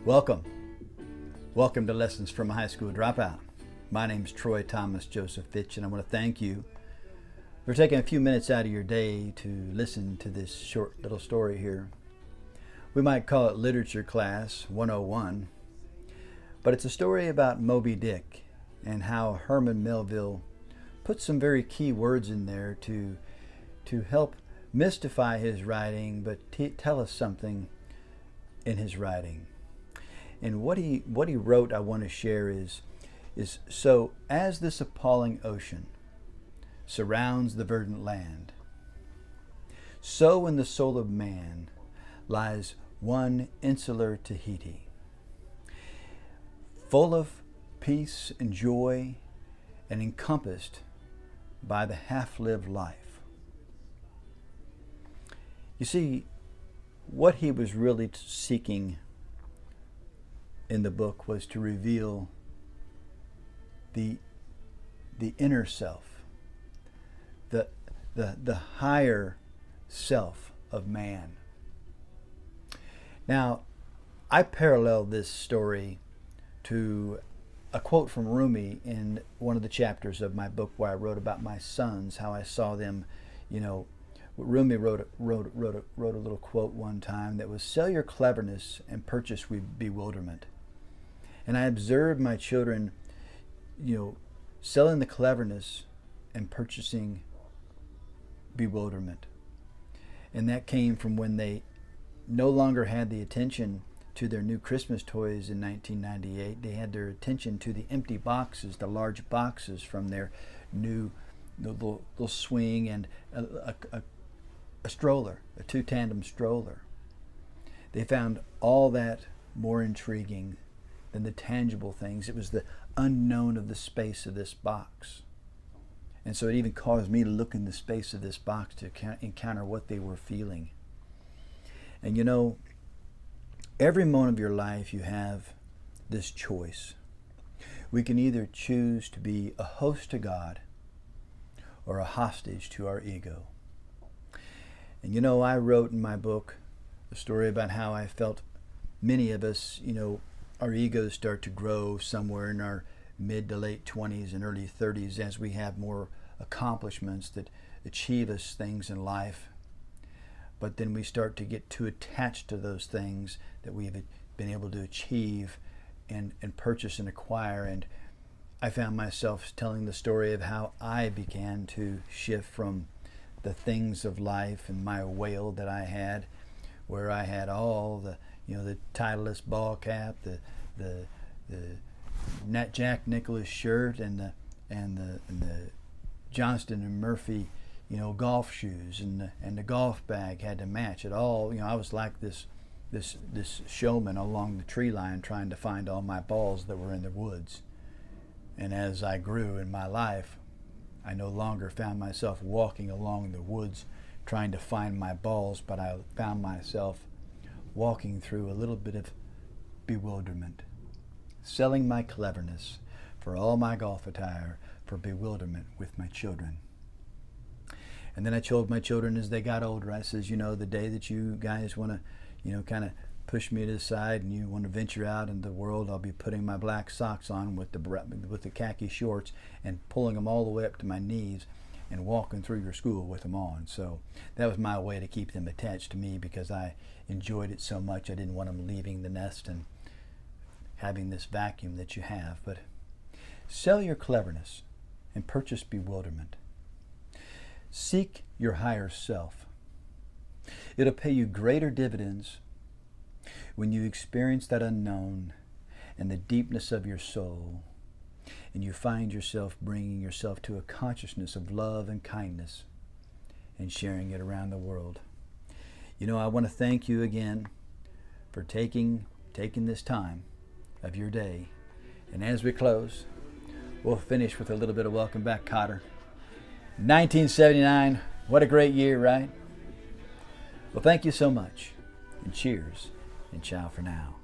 Welcome. Welcome to Lessons from a High School Dropout. My name is Troy Thomas Joseph Fitch, and I want to thank you for taking a few minutes out of your day to listen to this short little story here. We might call it Literature Class 101, but it's a story about Moby Dick and how Herman Melville put some very key words in there to help mystify his writing, but tell us something in his writing. And what he wrote, I want to share is so as this appalling ocean surrounds the verdant land, so in the soul of man lies one insular Tahiti, full of peace and joy and encompassed by the half-lived life. You see, what he was really seeking in the book was to reveal the inner self, the higher self of man. Now, I parallel this story to a quote from Rumi in one of the chapters of my book where I wrote about my sons, how I saw them, Rumi wrote a little quote one time that was, "Sell your cleverness and purchase bewilderment." And I observed my children, selling the cleverness and purchasing bewilderment. And that came from when they no longer had the attention to their new Christmas toys in 1998. They had their attention to the empty boxes, the large boxes from their new little swing and a stroller, a two-tandem stroller. They found all that more intriguing than the tangible things. It was the unknown of the space of this box. And so it even caused me to look in the space of this box to encounter what they were feeling. And every moment of your life you have this choice. We can either choose to be a host to God or a hostage to our ego. And I wrote in my book a story about how I felt many of us, our egos start to grow somewhere in our mid to late 20s and early 30s as we have more accomplishments that achieve us things in life. But then we start to get too attached to those things that we've been able to achieve and purchase and acquire. And I found myself telling the story of how I began to shift from the things of life and my whale that I had, where I had all the Titleist ball cap, the Jack Nicklaus shirt, and the Johnston and Murphy, golf shoes, and the golf bag had to match it all. I was like this showman along the tree line trying to find all my balls that were in the woods. And as I grew in my life, I no longer found myself walking along the woods trying to find my balls, but I found myself walking through a little bit of bewilderment, selling my cleverness for all my golf attire for bewilderment with my children. And then I told my children as they got older, I says, the day that you guys want to, kind of push me to the side and you want to venture out into the world, I'll be putting my black socks on with the khaki shorts and pulling them all the way up to my knees and walking through your school with them on. So that was my way to keep them attached to me, because I enjoyed it so much. I didn't want them leaving the nest and having this vacuum that you have. But sell your cleverness and purchase bewilderment. Seek your higher self. It'll pay you greater dividends when you experience that unknown and the deepness of your soul, and you find yourself bringing yourself to a consciousness of love and kindness and sharing it around the world. I want to thank you again for taking this time of your day. And as we close, we'll finish with a little bit of Welcome Back, Kotter. 1979, what a great year, right? Well, thank you so much, and cheers, and ciao for now.